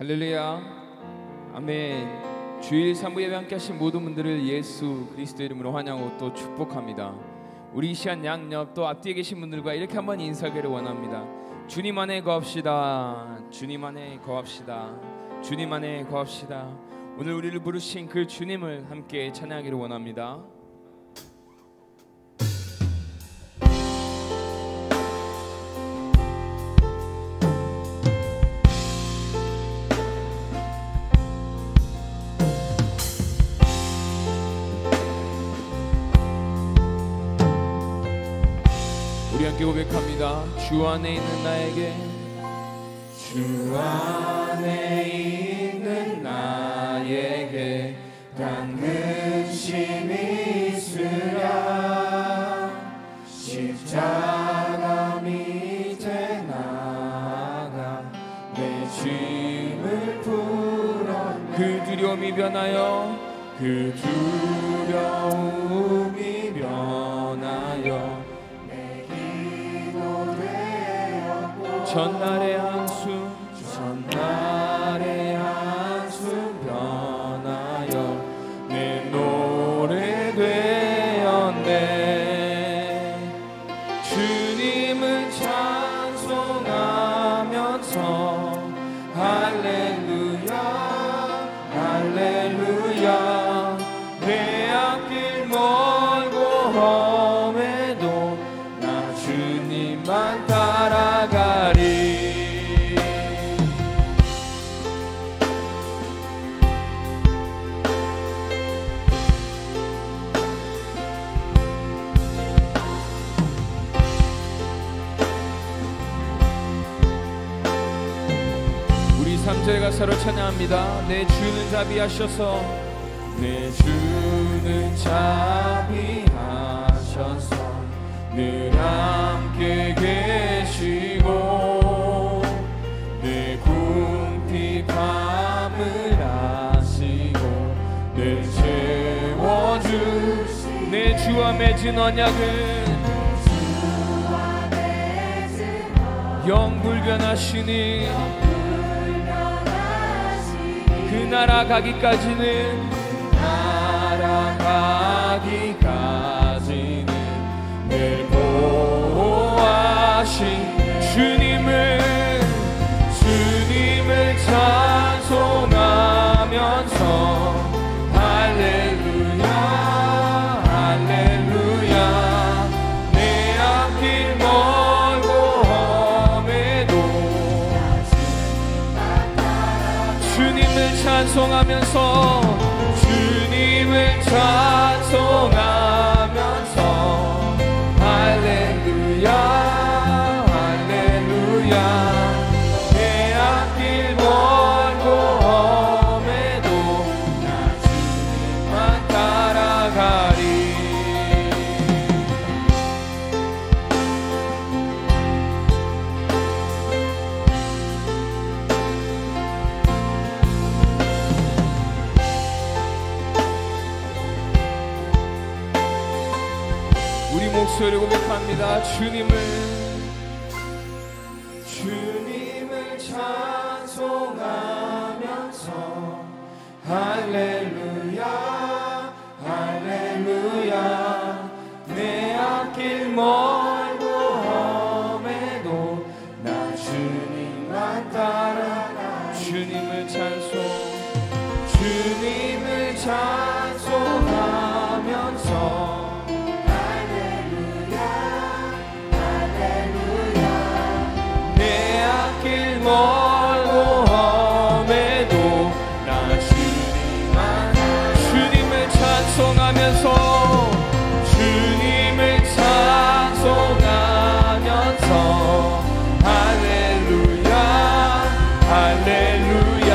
할렐루야, 아멘. 주일 3부 예배 함께 하신 모든 분들을 예수 그리스도 이름으로 환영하고 또 축복합니다. 우리 이 시간 양옆 또 앞뒤에 계신 분들과 이렇게 한번 인사하기를 원합니다. 주님 안에 거합시다. 주님 안에 거합시다. 주님 안에 거합시다. 오늘 우리를 부르신 그 주님을 함께 찬양하기를 원합니다. 우리 함께 고백합니다. 주 안에 있는 나에게, 주 안에 있는 나에게 당근심이 있으랴. 십자가 밑에 나가 내 짐을 풀어 그 두려움이 변하여, 그 두려움이 변하여 전날의 한숨, 전날의 한숨 변하여 내 노래 되었네. 주님을 찬송하면서 할렐루야, 할렐루야. 내 앞길 멀고 험해도 나 주님만 따라가리. 우리 3절 가사로 찬양합니다. 내 주는 자비하셔서, 내 주는 자비하셔서 늘 함께 계시고 내 궁핍함을 아시고 늘 채워주시. 내 주와 맺은 언약은 영불변하시니 그 나라 가기까지는, 나라 가기까지는 늘 보호하신 주님을 찬송하면서 할렐루야, 할렐루야. 내 앞길 멀고 험해도 주님을 찬송하면서, 주님을 찬송하면서 할렐루야, 할렐루야. 내 앞길 멀고 험해도 나 주님만 따라가리. 우리 목소리로 고백합니다. 주님을 찬송하면서 할렐루야, 할렐루야. 내 앞길 멀고 험해도 나 주님만 따라가. 주님을 찬송하면서 멀고 험해도 나 주님을 찬송하면서, 주님을 찬송하면서 할렐루야, 할렐루야.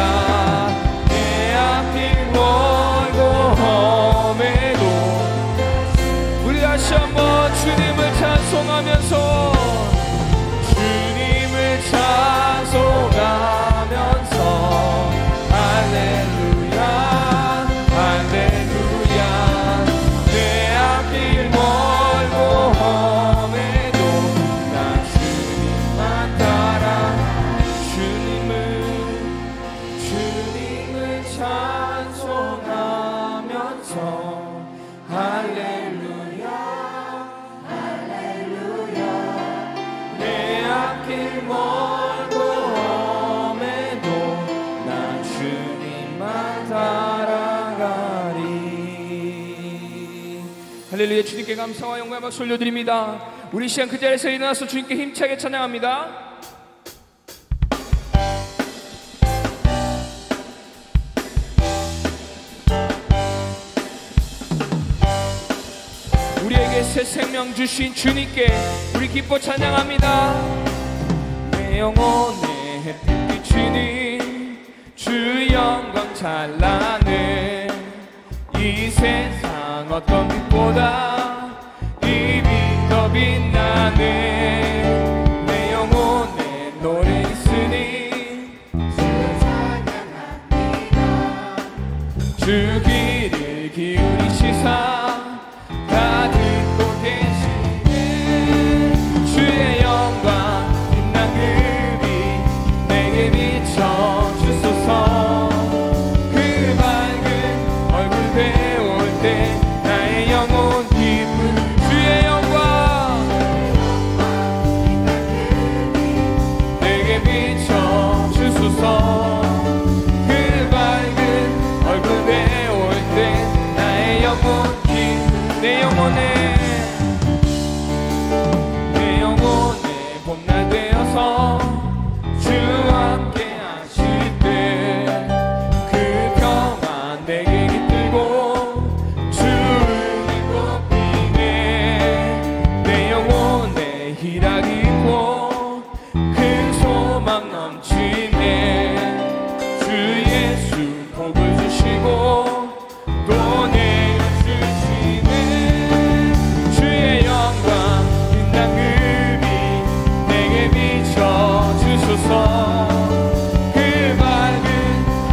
내 앞길 멀고 험해도 우리 다시 한번 주님을 찬송하면서, 찬송하면서 멀고 험해도 난 주님만 따라가리. 할렐루야. 주님께 감사와 영광의 박수 올려드립니다. 우리 시간 그 자리에서 일어나서 주님께 힘차게 찬양합니다. 우리에게 새 생명 주신 주님께 우리 기뻐 찬양합니다. 내 영혼의 햇빛 비추는 주 영광 찬란해. 이 세상 어떤 빛보다 이 빛 더 빛나네. 내 영혼의 노래 있으니 주 찬양합니다. 주 귀를 기울이시사 다 듣고 계시네. 주의 영광 빛난 그 빛 내게 비춰주소서. 그 밝은 얼굴 배울 때 나의 영혼 기쁨. 주의 영광 내게 비춰주소서. 그 밝은 얼굴 배울 때 나의 영혼 내 영혼에 봄날 되어서 주와 함께 하실 때 그 평안 내게 깃들고 주를 믿고 비네. 내 영혼에 희락이 있고 큰 소망 넘치네. 주 예수 복을 주시고 또 내가 주시네. 주의 영광 빛난 그 빛 내게 비춰주소서. 그 밝은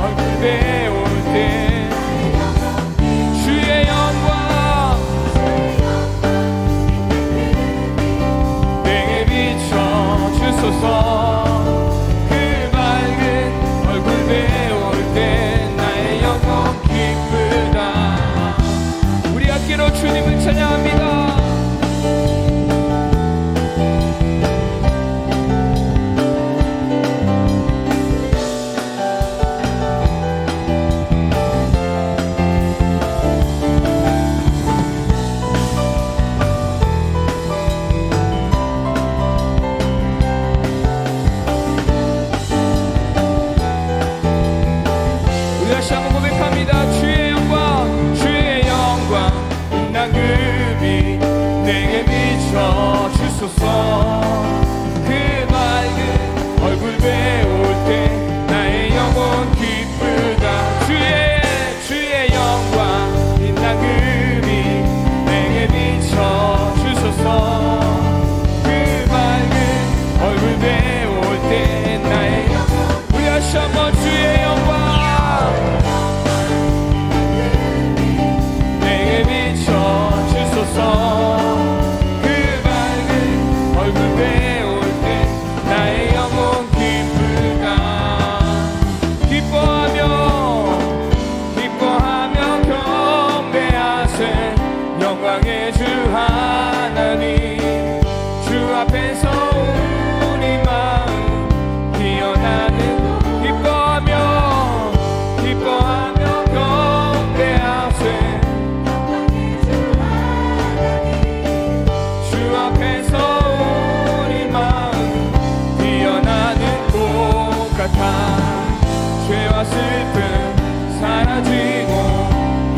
얼굴 배울 때 주의 영광 내게 비춰주소서. 그 밝은 얼굴 배울 때 나의 영혼 기쁘다. 우리 함께로 주님을 찬양합니다. 우리 다시 한번 고백합니다. 주의 영광 주의 영광 빛난 그 빛 내게 비춰주소서. 그 밝은 얼굴 배울 때 나의 영혼 기쁘다. 주의 영광 빛난 그 빛 내게 비춰주소서. 그 밝은 얼굴 배울 때 나의 영혼. 우리 다시 한번 주의 영광 내게 비춰주소서. 그 밝은 얼굴 배울 때 나의 영혼 기쁘다. 기뻐하며 경배하세. 영광의 주 하나님. 주 앞에서 우리 마음 피어나는. 기뻐하며 경배하세. 주 앞에서 우리 마음 피어나는 꽃 같아. 죄와 슬픔 사라지고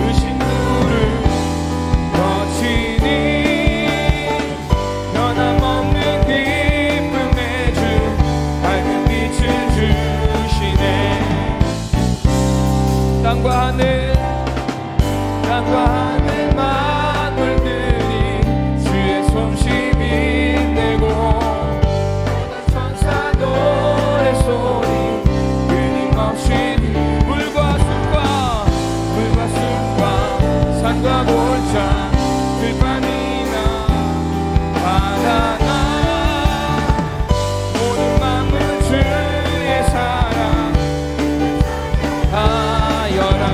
의심 누를 거치니 변함없는 기쁨의 주 밝은 빛을 주시네. 땅과 하늘 만물들이 주의 솜씨 빛내고 천사 노래소리 끊임없이 물과 숲과 산과 골짜 들판이나 바다나 모든 만물 주의 사랑 하여라.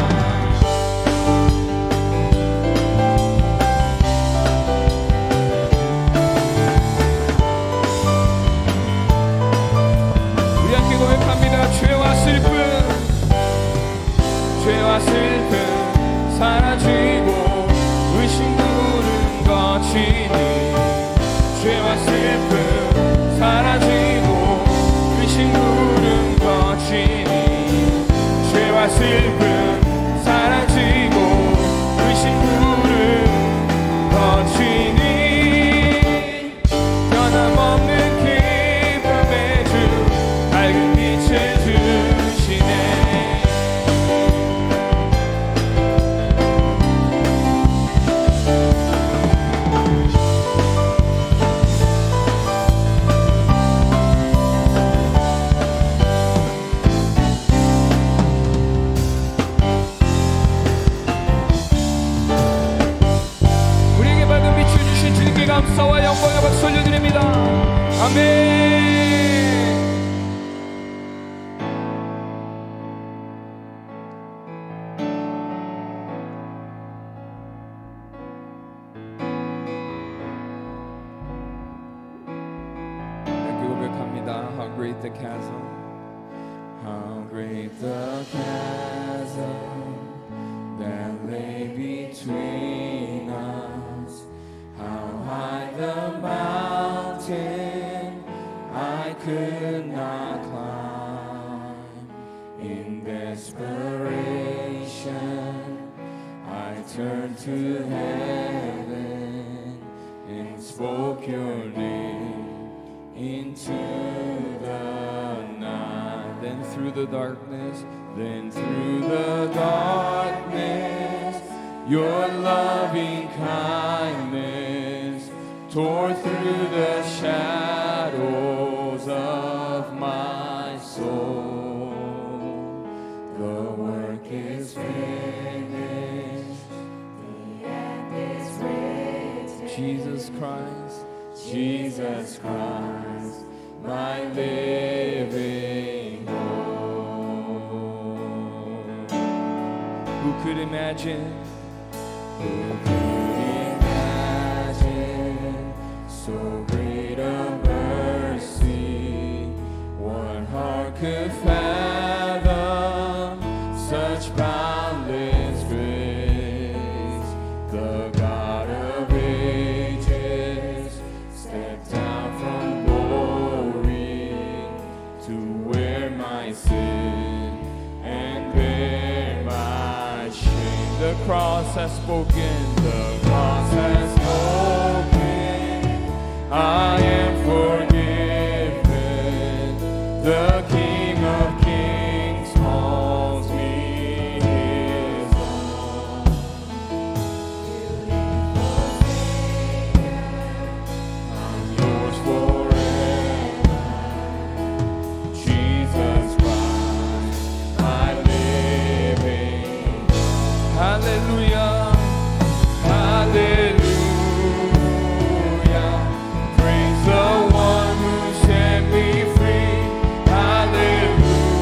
슬픔 사라지고 의심 두려움 거치니 죄와 슬픔 사라지고 의심 두려움 거치니 죄와 슬픔 사라지고 의심 두려움 거치니 변함없는 기쁨의 주 밝은 빛을 주시네. 우리에게 밝은 빛을 주신 주님께 감사와 영광의 박수 올려드립니다. 아멘. How great the chasm, how great the chasm that lay between us, how high the mountain I could not climb. In desperation I turned to heaven and spoke your name into the night. Then through the darkness, your loving kindness tore through the shadows of my soul. The work is finished, the end is written. Jesus Christ, Jesus Christ, my living hope. Who could imagine? Who could imagine so great a mercy? What heart could fathom such boundless grace? The God of ages stepped out from glory to wear my sin and bear my shame. The cross has spoken, the cross has spoken, I am forgiven. The King of Kings calls me his own. I'm yours forever. Jesus Christ, my living. Hallelujah, hallelujah. Praise the one who set me free. Hallelujah.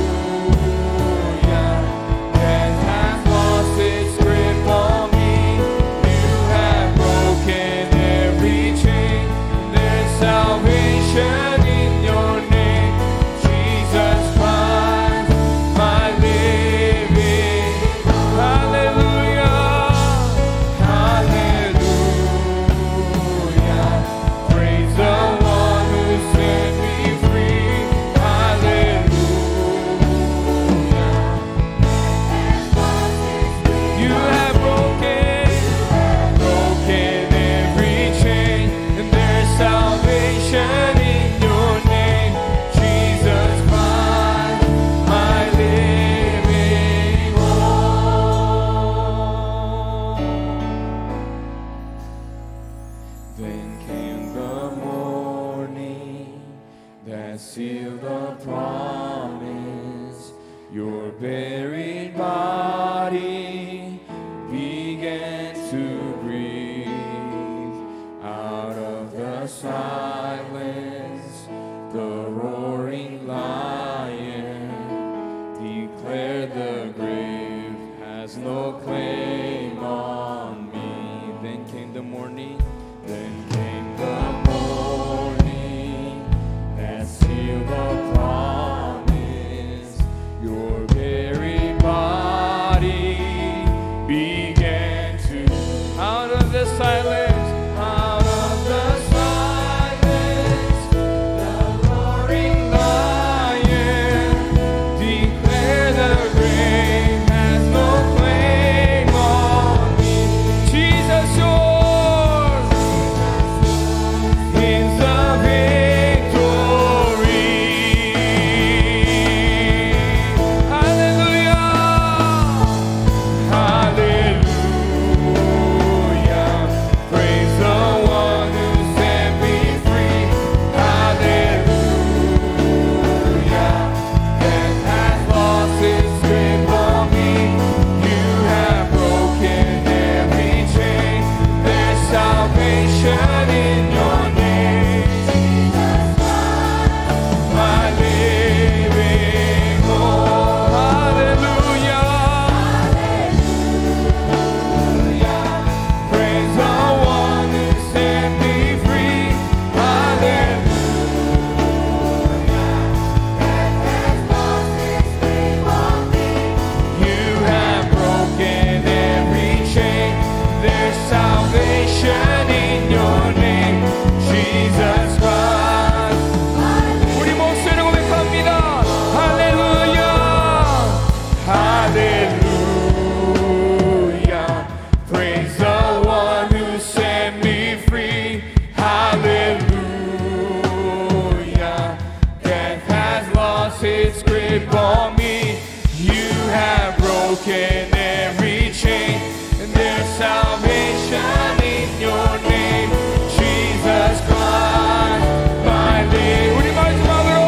lost its grip on me. You have broken every chain, and there's salvation in your name, Jesus Christ, my name. 우리 마지막으로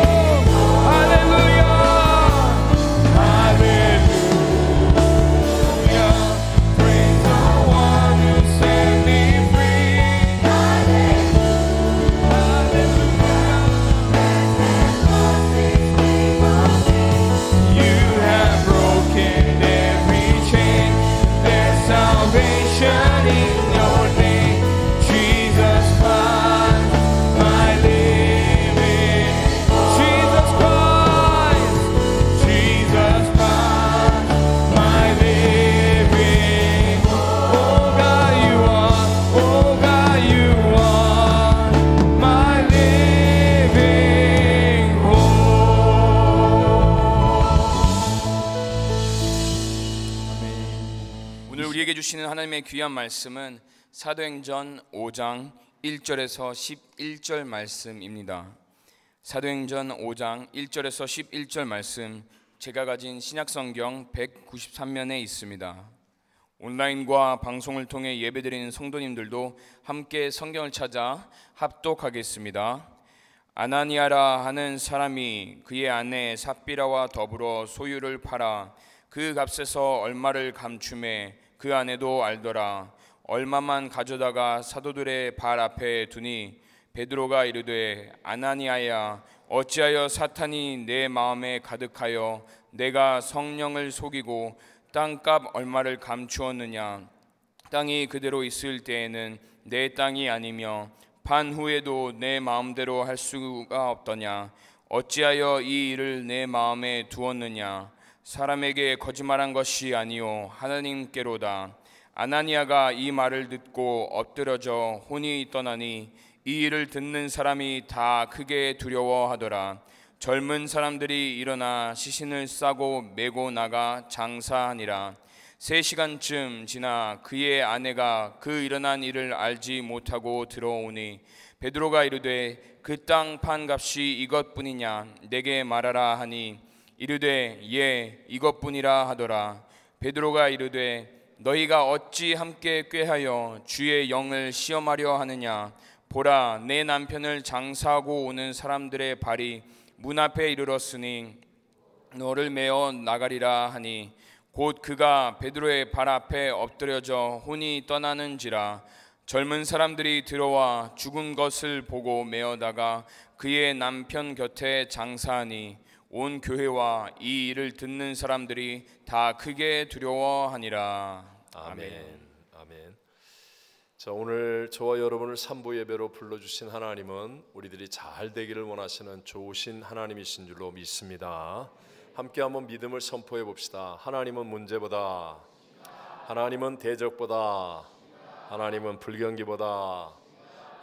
할렐루야, 할렐루야, praise the one who set me free. You have broken every chain, there's salvation in your name, Jesus Christ, my living. Jesus Christ, Jesus Christ, my living. Oh God, you are, oh God, you are my living hope. 오늘 우리에게 주시는 하나님의 귀한 말씀은 사도행전 5장 1절에서 11절 말씀입니다. 사도행전 5장 1절에서 11절 말씀, 제가 가진 신약성경 193면에 있습니다. 온라인과 방송을 통해 예배드리는 성도님들도 함께 성경을 찾아 합독하겠습니다. 아나니아라 하는 사람이 그의 아내 삽비라와 더불어 소유를 팔아 그 값에서 얼마를 감추매 그 아내도 알더라. 얼마만 가져다가 사도들의 발 앞에 두니 베드로가 이르되 아나니아야, 어찌하여 사탄이 내 마음에 가득하여 내가 성령을 속이고 땅값 얼마를 감추었느냐. 땅이 그대로 있을 때에는 내 땅이 아니며 판 후에도 내 마음대로 할 수가 없더냐. 어찌하여 이 일을 내 마음에 두었느냐. 사람에게 거짓말한 것이 아니요 하나님께로다. 아나니아가 이 말을 듣고 엎드러져 혼이 떠나니 이 일을 듣는 사람이 다 크게 두려워하더라. 젊은 사람들이 일어나 시신을 싸고 메고 나가 장사하니라. 3시간쯤 지나 그의 아내가 그 일어난 일을 알지 못하고 들어오니 베드로가 이르되 그 땅 판 값이 이것뿐이냐 내게 말하라 하니 이르되 예 이것뿐이라 하더라. 베드로가 이르되 너희가 어찌 함께 꾀하여 주의 영을 시험하려 하느냐. 보라, 내 남편을 장사하고 오는 사람들의 발이 문 앞에 이르렀으니 너를 메어 나가리라 하니 곧 그가 베드로의 발 앞에 엎드려져 혼이 떠나는지라. 젊은 사람들이 들어와 죽은 것을 보고 메어다가 그의 남편 곁에 장사하니 온 교회와 이 일을 듣는 사람들이 다 크게 두려워하니라. 아멘. 아멘. 자, 오늘 저와 여러분을 산부 예배로 불러주신 하나님은 우리들이 잘 되기를 원하시는 좋으신 하나님이신 줄로 믿습니다. 함께 한번 믿음을 선포해 봅시다. 하나님은 문제보다, 하나님은 대적보다, 하나님은 불경기보다,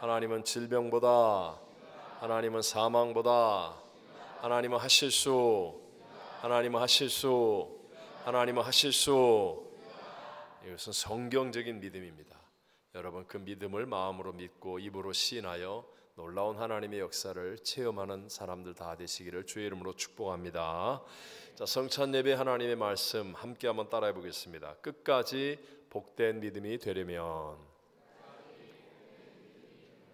하나님은 질병보다, 하나님은 사망보다, 하나님은 하실 수, 하나님은 하실 수, 하나님은 하실 수. 이것은 성경적인 믿음입니다. 여러분 그 믿음을 마음으로 믿고 입으로 시인하여 놀라운 하나님의 역사를 체험하는 사람들 다 되시기를 주의 이름으로 축복합니다. 자, 성찬 예배 하나님의 말씀 함께 한번 따라해 보겠습니다. 끝까지 복된 믿음이 되려면,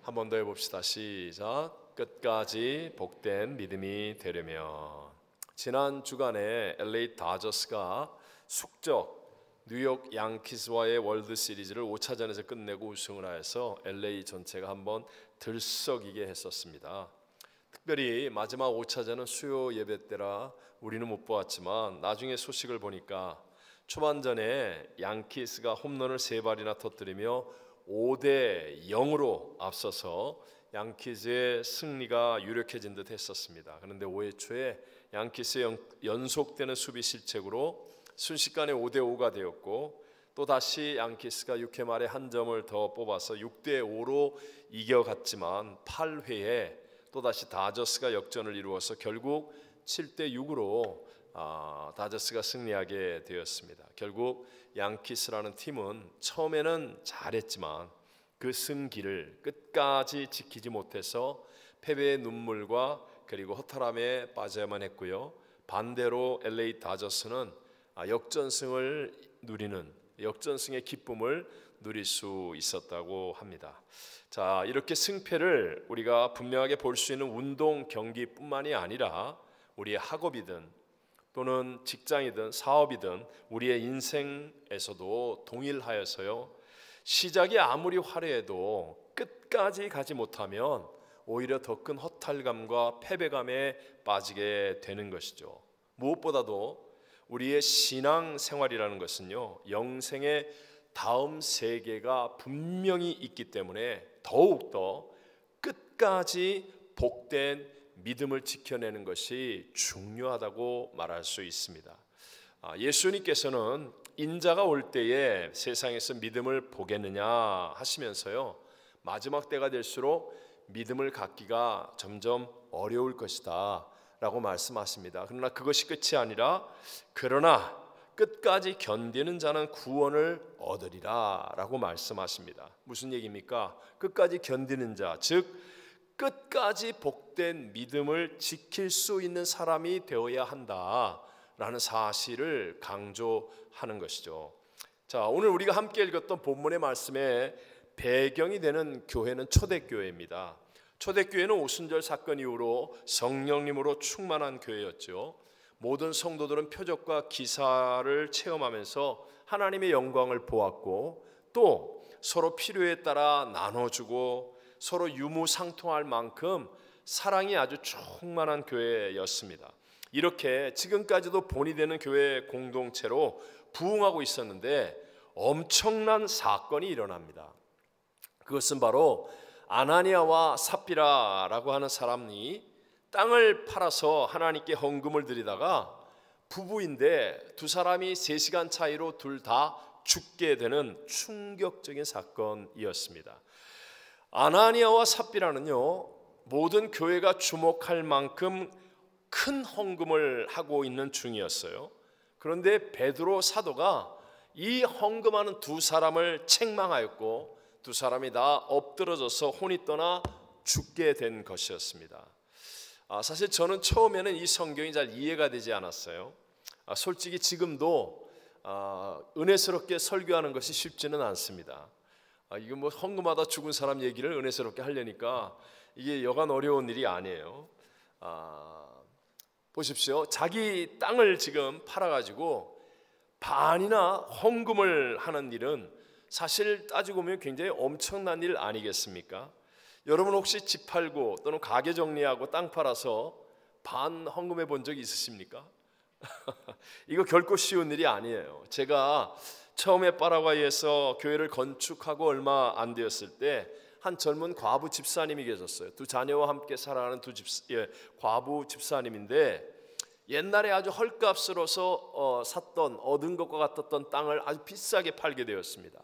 한 번 더 해봅시다. 시작. 끝까지 복된 믿음이 되려면. 지난 주간에 LA 다저스가 숙적 뉴욕 양키스와의 월드 시리즈를 5차전에서 끝내고 우승을 하여서 LA 전체가 한번 들썩이게 했었습니다. 특별히 마지막 5차전은 수요 예배 때라 우리는 못 보았지만 나중에 소식을 보니까 초반전에 양키스가 홈런을 3발이나 터뜨리며 5대 0으로 앞서서 양키스의 승리가 유력해진 듯 했었습니다. 그런데 5회 초에 양키스의 연속되는 수비 실책으로 순식간에 5대 5가 되었고, 또 다시 양키스가 6회 말에 한 점을 더 뽑아서 6대 5로 이겨갔지만 8회에 또 다시 다저스가 역전을 이루어서 결국 7대 6으로 다저스가 승리하게 되었습니다. 결국 양키스라는 팀은 처음에는 잘했지만 그 승기를 끝까지 지키지 못해서 패배의 눈물과 그리고 허탈함에 빠져야만 했고요. 반대로 LA 다저스는 역전승을 누리는 역전승의 기쁨을 누릴 수 있었다고 합니다. 자, 이렇게 승패를 우리가 분명하게 볼 수 있는 운동 경기뿐만이 아니라 우리의 학업이든 또는 직장이든 사업이든 우리의 인생에서도 동일하여서요, 시작이 아무리 화려해도 끝까지 가지 못하면 오히려 더 큰 허탈감과 패배감에 빠지게 되는 것이죠. 무엇보다도 우리의 신앙 생활이라는 것은요, 영생의 다음 세계가 분명히 있기 때문에 더욱더 끝까지 복된 믿음을 지켜내는 것이 중요하다고 말할 수 있습니다. 예수님께서는 인자가 올 때에 세상에서 믿음을 보겠느냐 하시면서요, 마지막 때가 될수록 믿음을 갖기가 점점 어려울 것이다 라고 말씀하십니다. 그러나 그것이 끝이 아니라 그러나 끝까지 견디는 자는 구원을 얻으리라 라고 말씀하십니다. 무슨 얘기입니까? 끝까지 견디는 자, 즉 끝까지 복된 믿음을 지킬 수 있는 사람이 되어야 한다라는 사실을 강조하는 것이죠. 자, 오늘 우리가 함께 읽었던 본문의 말씀에 배경이 되는 교회는 초대교회입니다. 초대교회는 오순절 사건 이후로 성령님으로 충만한 교회였죠. 모든 성도들은 표적과 기사를 체험하면서 하나님의 영광을 보았고, 또 서로 필요에 따라 나눠주고 서로 유무상통할 만큼 사랑이 아주 충만한 교회였습니다. 이렇게 지금까지도 본이 되는 교회 공동체로 부흥하고 있었는데 엄청난 사건이 일어납니다. 그것은 바로 아나니아와 삽비라라고 하는 사람이 땅을 팔아서 하나님께 헌금을 드리다가 부부인데 두 사람이 3시간 차이로 둘 다 죽게 되는 충격적인 사건이었습니다. 아나니아와 삽비라는요, 모든 교회가 주목할 만큼 큰 헌금을 하고 있는 중이었어요. 그런데 베드로 사도가 이 헌금하는 두 사람을 책망하였고 두 사람이 다 엎드러져서 혼이 떠나 죽게 된 것이었습니다. 사실 저는 처음에는 이 성경이 잘 이해가 되지 않았어요. 솔직히 지금도 은혜스럽게 설교하는 것이 쉽지는 않습니다. 이거 뭐 헌금하다 죽은 사람 얘기를 은혜스럽게 하려니까 이게 여간 어려운 일이 아니에요. 보십시오. 자기 땅을 지금 팔아가지고 반이나 헌금을 하는 일은 사실 따지고 보면 굉장히 엄청난 일 아니겠습니까? 여러분 혹시 집 팔고 또는 가게 정리하고 땅 팔아서 반 헌금해 본 적 있으십니까? 이거 결코 쉬운 일이 아니에요. 제가 처음에 파라과이에서 교회를 건축하고 얼마 안 되었을 때 한 젊은 과부 집사님이 계셨어요. 두 자녀와 함께 살아가는 과부 집사님인데 옛날에 아주 헐값으로서 샀던 얻은 것과 같았던 땅을 아주 비싸게 팔게 되었습니다.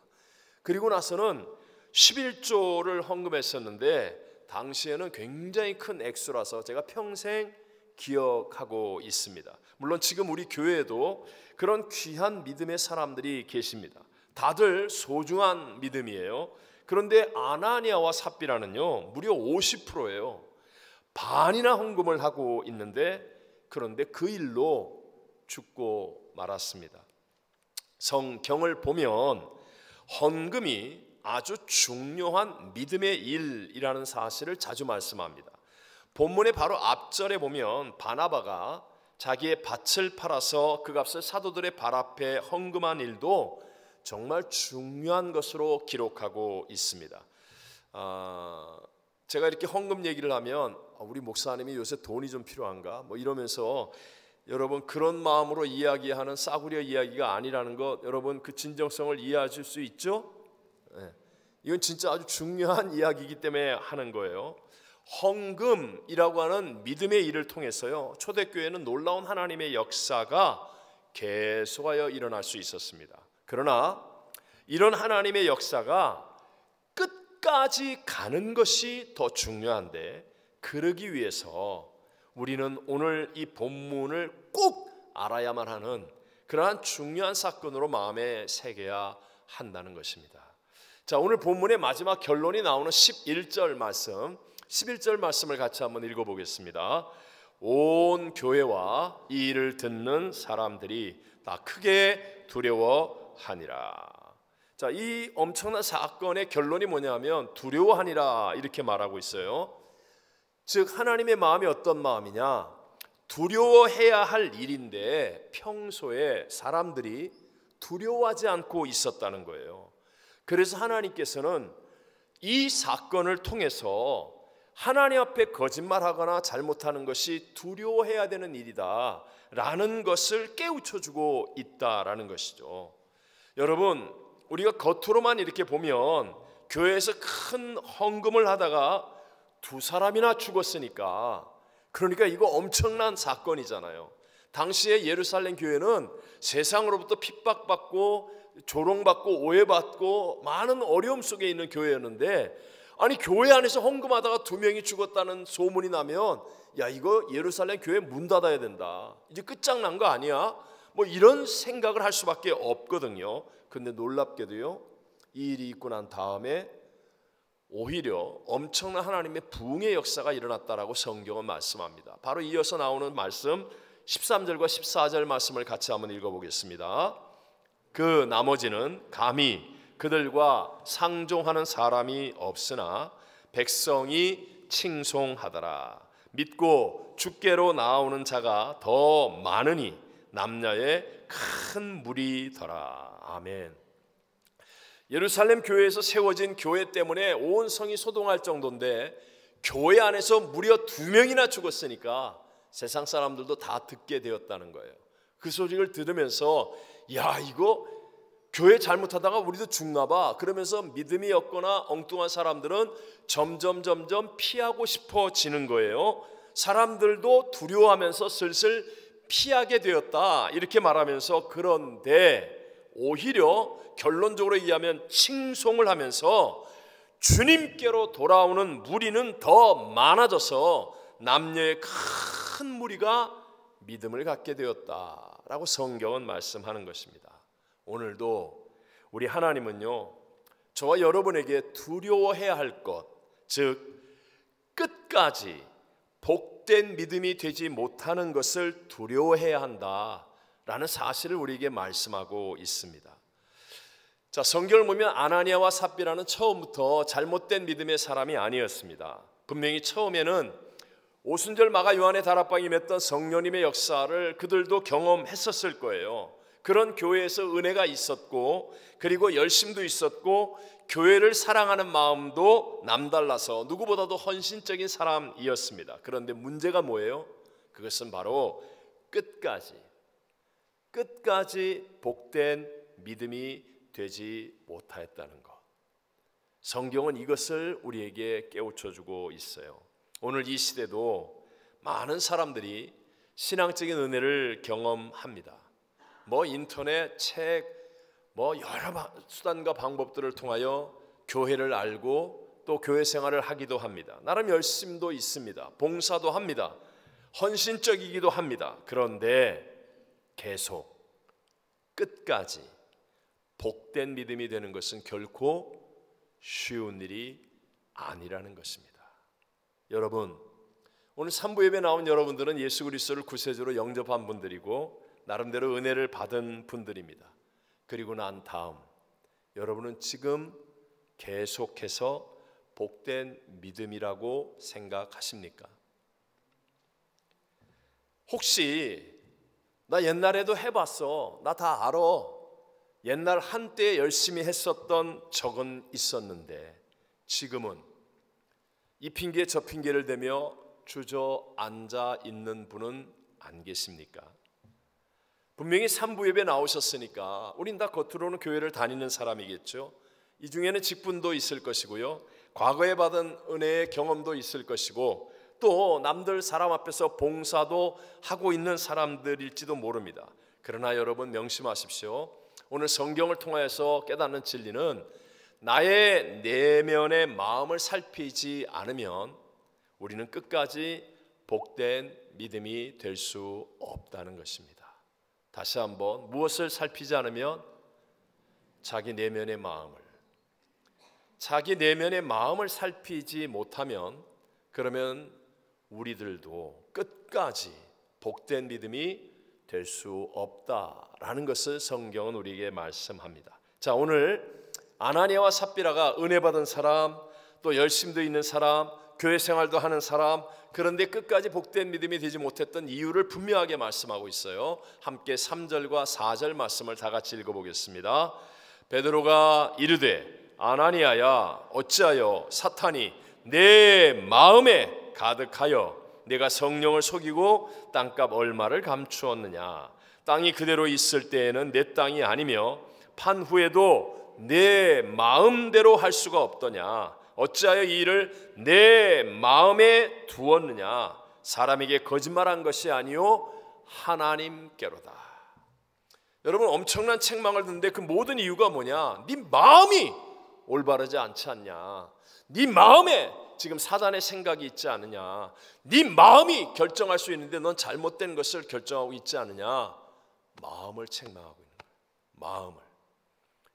그리고 나서는 11조를 헌금했었는데 당시에는 굉장히 큰 액수라서 제가 평생 기억하고 있습니다. 물론 지금 우리 교회에도 그런 귀한 믿음의 사람들이 계십니다. 다들 소중한 믿음이에요. 그런데 아나니아와 삽비라는요, 무려 50%예요. 반이나 헌금을 하고 있는데 그런데 그 일로 죽고 말았습니다. 성경을 보면 헌금이 아주 중요한 믿음의 일이라는 사실을 자주 말씀합니다. 본문의 바로 앞절에 보면 바나바가 자기의 밭을 팔아서 그 값을 사도들의 발 앞에 헌금한 일도 정말 중요한 것으로 기록하고 있습니다. 제가 이렇게 헌금 얘기를 하면 우리 목사님이 요새 돈이 좀 필요한가? 뭐 이러면서 여러분 그런 마음으로 이야기하는 싸구려 이야기가 아니라는 것, 여러분 그 진정성을 이해하실 수 있죠? 네. 이건 진짜 아주 중요한 이야기이기 때문에 하는 거예요. 헌금이라고 하는 믿음의 일을 통해서요, 초대교회는 놀라운 하나님의 역사가 계속하여 일어날 수 있었습니다. 그러나 이런 하나님의 역사가 끝까지 가는 것이 더 중요한데, 그러기 위해서 우리는 오늘 이 본문을 꼭 알아야만 하는 그러한 중요한 사건으로 마음에 새겨야 한다는 것입니다. 자, 오늘 본문의 마지막 결론이 나오는 11절 말씀 11절 말씀을 같이 한번 읽어보겠습니다. 온 교회와 이 일을 듣는 사람들이 다 크게 두려워하니라. 자, 이 엄청난 사건의 결론이 뭐냐면 두려워하니라 이렇게 말하고 있어요. 즉 하나님의 마음이 어떤 마음이냐? 두려워해야 할 일인데 평소에 사람들이 두려워하지 않고 있었다는 거예요. 그래서 하나님께서는 이 사건을 통해서 하나님 앞에 거짓말하거나 잘못하는 것이 두려워해야 되는 일이다 라는 것을 깨우쳐주고 있다라는 것이죠. 여러분, 우리가 겉으로만 이렇게 보면 교회에서 큰 헌금을 하다가 2사람이나 죽었으니까, 그러니까 이거 엄청난 사건이잖아요. 당시에 예루살렘 교회는 세상으로부터 핍박받고 조롱받고 오해받고 많은 어려움 속에 있는 교회였는데, 아니 교회 안에서 헌금하다가 2명이 죽었다는 소문이 나면 야, 이거 예루살렘 교회 문 닫아야 된다, 이제 끝장난 거 아니야? 뭐 이런 생각을 할 수밖에 없거든요. 근데 놀랍게도요, 이 일이 있고 난 다음에 오히려 엄청난 하나님의 부흥의 역사가 일어났다라고 성경은 말씀합니다. 바로 이어서 나오는 말씀 13절과 14절 말씀을 같이 한번 읽어보겠습니다. 그 나머지는 감히 그들과 상종하는 사람이 없으나 백성이 칭송하더라. 믿고 주께로 나오는 자가 더 많으니 남녀의 큰 무리더라. 아멘. 예루살렘 교회에서 세워진 교회 때문에 온 성이 소동할 정도인데, 교회 안에서 무려 2명이나 죽었으니까 세상 사람들도 다 듣게 되었다는 거예요. 그 소리를 들으면서 야, 이거 교회 잘못하다가 우리도 죽나 봐, 그러면서 믿음이 없거나 엉뚱한 사람들은 점점 피하고 싶어지는 거예요. 사람들도 두려워하면서 슬슬 피하게 되었다 이렇게 말하면서, 그런데 오히려 결론적으로 얘기하면 칭송을 하면서 주님께로 돌아오는 무리는 더 많아져서 남녀의 큰 무리가 믿음을 갖게 되었다라고 성경은 말씀하는 것입니다. 오늘도 우리 하나님은요, 저와 여러분에게 두려워해야 할 것, 즉 끝까지 복된 믿음이 되지 못하는 것을 두려워해야 한다라는 사실을 우리에게 말씀하고 있습니다. 자, 성경을 보면 아나니아와 삽비라는 처음부터 잘못된 믿음의 사람이 아니었습니다. 분명히 처음에는 오순절 마가 요한의 다락방이 맺던 성령님의 역사를 그들도 경험했었을 거예요. 그런 교회에서 은혜가 있었고, 그리고 열심도 있었고, 교회를 사랑하는 마음도 남달라서 누구보다도 헌신적인 사람이었습니다. 그런데 문제가 뭐예요? 그것은 바로 끝까지 복된 믿음이 되지 못하였다는 것. 성경은 이것을 우리에게 깨우쳐주고 있어요. 오늘 이 시대도 많은 사람들이 신앙적인 은혜를 경험합니다. 뭐 인터넷, 책, 뭐 여러 수단과 방법들을 통하여 교회를 알고 또 교회 생활을 하기도 합니다. 나름 열심도 있습니다. 봉사도 합니다. 헌신적이기도 합니다. 그런데 계속 끝까지 복된 믿음이 되는 것은 결코 쉬운 일이 아니라는 것입니다. 여러분, 오늘 3부 예배 나온 여러분들은 예수 그리스도를 구세주로 영접한 분들이고 나름대로 은혜를 받은 분들입니다. 그리고 난 다음 여러분은 지금 계속해서 복된 믿음이라고 생각하십니까? 혹시 나 옛날에도 해봤어, 나 다 알아, 옛날 한때 열심히 했었던 적은 있었는데 지금은 이 핑계 저 핑계를 대며 주저앉아 있는 분은 안 계십니까? 분명히 3부 예배 나오셨으니까 우린 다 겉으로는 교회를 다니는 사람이겠죠. 이 중에는 직분도 있을 것이고요, 과거에 받은 은혜의 경험도 있을 것이고, 또 남들 사람 앞에서 봉사도 하고 있는 사람들일지도 모릅니다. 그러나 여러분 명심하십시오. 오늘 성경을 통하여서 깨닫는 진리는 나의 내면의 마음을 살피지 않으면 우리는 끝까지 복된 믿음이 될 수 없다는 것입니다. 다시 한번, 무엇을 살피지 않으면? 자기 내면의 마음을 살피지 못하면 그러면 우리들도 끝까지 복된 믿음이 될 수 없다라는 것을 성경은 우리에게 말씀합니다. 자, 오늘 아나니아와 삽비라가 은혜 받은 사람, 또 열심도 있는 사람, 교회 생활도 하는 사람, 그런데 끝까지 복된 믿음이 되지 못했던 이유를 분명하게 말씀하고 있어요. 함께 3절과 4절 말씀을 다 같이 읽어보겠습니다. 베드로가 이르되 아나니아야 어찌하여 사탄이 내 마음에 가득하여 내가 성령을 속이고 땅값 얼마를 감추었느냐. 땅이 그대로 있을 때에는 내 땅이 아니며 판 후에도 내 마음대로 할 수가 없더냐. 어찌하여 이 일을 내 마음에 두었느냐. 사람에게 거짓말한 것이 아니요 하나님께로다. 여러분, 엄청난 책망을 듣는데 그 모든 이유가 뭐냐? 네 마음이 올바르지 않지 않냐. 네 마음에 지금 사단의 생각이 있지 않느냐. 네 마음이 결정할 수 있는데 넌 잘못된 것을 결정하고 있지 않느냐. 마음을 책망하고 있는 거예요. 마음을.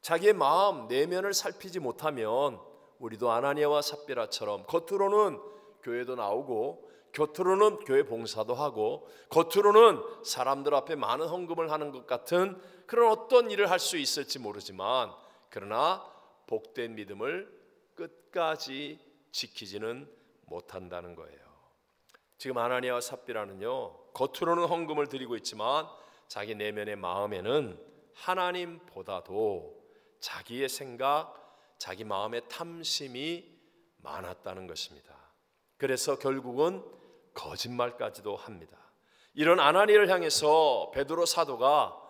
자기의 마음 내면을 살피지 못하면 우리도 아나니아와 삽비라처럼 겉으로는 교회도 나오고 겉으로는 교회 봉사도 하고 겉으로는 사람들 앞에 많은 헌금을 하는 것 같은 그런 어떤 일을 할 수 있을지 모르지만, 그러나 복된 믿음을 끝까지 지키지는 못한다는 거예요. 지금 아나니아와 삽비라는요, 겉으로는 헌금을 드리고 있지만 자기 내면의 마음에는 하나님보다도 자기의 생각, 자기 마음의 탐심이 많았다는 것입니다. 그래서 결국은 거짓말까지도 합니다. 이런 아나니아를 향해서 베드로 사도가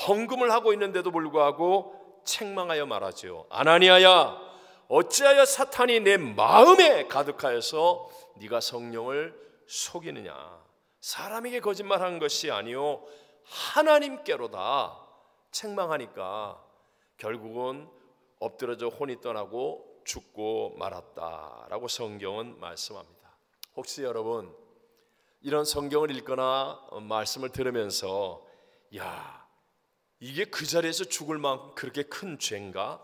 헌금을 하고 있는데도 불구하고 책망하여 말하죠. 아나니아야 어찌하여 사탄이 내 마음에 가득하여서 네가 성령을 속이느냐. 사람에게 거짓말한 것이 아니요 하나님께로다. 책망하니까 결국은 엎드러져 혼이 떠나고 죽고 말았다라고 성경은 말씀합니다. 혹시 여러분 이런 성경을 읽거나 말씀을 들으면서 야, 이게 그 자리에서 죽을 만큼 그렇게 큰 죄인가?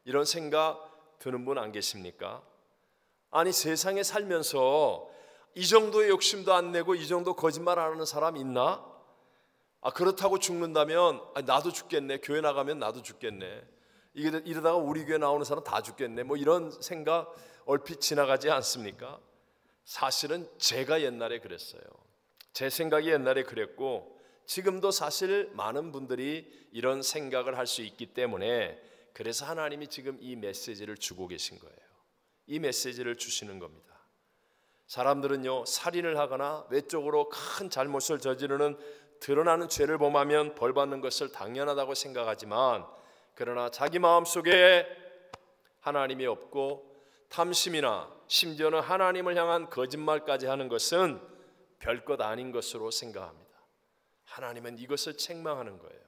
이런 생각 드는 분 안 계십니까? 아니, 세상에 살면서 이 정도의 욕심도 안 내고 이 정도 거짓말 안 하는 사람 있나? 그렇다고 죽는다면 나도 죽겠네. 교회 나가면 나도 죽겠네. 이러다가 우리 교회 나오는 사람 다 죽겠네. 뭐 이런 생각 얼핏 지나가지 않습니까? 사실은 제가 옛날에 그랬어요. 제 생각이 옛날에 그랬고 지금도 사실 많은 분들이 이런 생각을 할 수 있기 때문에, 그래서 하나님이 지금 이 메시지를 주고 계신 거예요. 이 메시지를 주시는 겁니다. 사람들은요, 살인을 하거나 외적으로 큰 잘못을 저지르는 드러나는 죄를 범하면 벌 받는 것을 당연하다고 생각하지만, 그러나 자기 마음속에 하나님이 없고 탐심이나 심지어는 하나님을 향한 거짓말까지 하는 것은 별것 아닌 것으로 생각합니다. 하나님은 이것을 책망하는 거예요.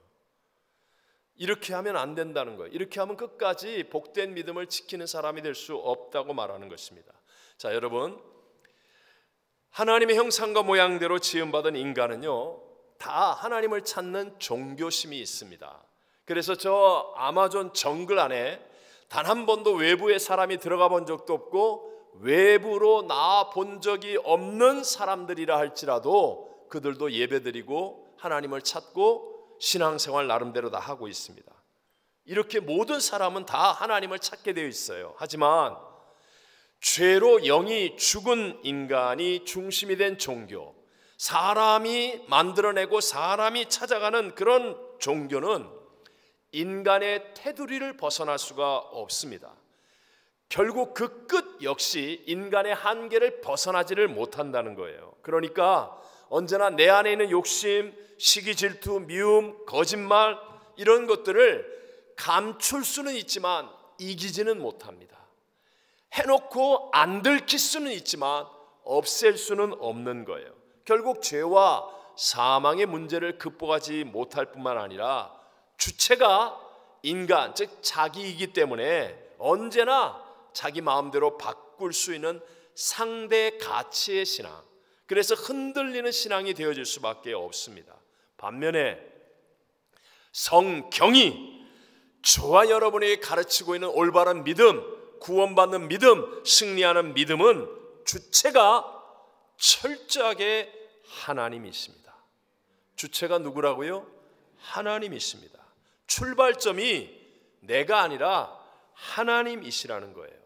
이렇게 하면 안 된다는 거예요. 이렇게 하면 끝까지 복된 믿음을 지키는 사람이 될 수 없다고 말하는 것입니다. 자, 여러분, 하나님의 형상과 모양대로 지음받은 인간은요, 다 하나님을 찾는 종교심이 있습니다. 그래서 저 아마존 정글 안에 단 한 번도 외부의 사람이 들어가 본 적도 없고 외부로 나와 본 적이 없는 사람들이라 할지라도 그들도 예배드리고 하나님을 찾고 신앙생활 나름대로 다 하고 있습니다. 이렇게 모든 사람은 다 하나님을 찾게 되어 있어요. 하지만 죄로 영이 죽은 인간이 중심이 된 종교, 사람이 만들어내고 사람이 찾아가는 그런 종교는 인간의 테두리를 벗어날 수가 없습니다. 결국 그 끝 역시 인간의 한계를 벗어나지를 못한다는 거예요. 그러니까 언제나 내 안에 있는 욕심, 시기, 질투, 미움, 거짓말, 이런 것들을 감출 수는 있지만 이기지는 못합니다. 해놓고 안 들킬 수는 있지만 없앨 수는 없는 거예요. 결국 죄와 사망의 문제를 극복하지 못할 뿐만 아니라 주체가 인간, 즉 자기이기 때문에 언제나 자기 마음대로 바꿀 수 있는 상대 가치의 신앙, 그래서 흔들리는 신앙이 되어질 수밖에 없습니다. 반면에 성경이 저와 여러분에게 가르치고 있는 올바른 믿음, 구원받는 믿음, 승리하는 믿음은 주체가 철저하게 하나님이십니다. 주체가 누구라고요? 하나님이십니다. 출발점이 내가 아니라 하나님이시라는 거예요.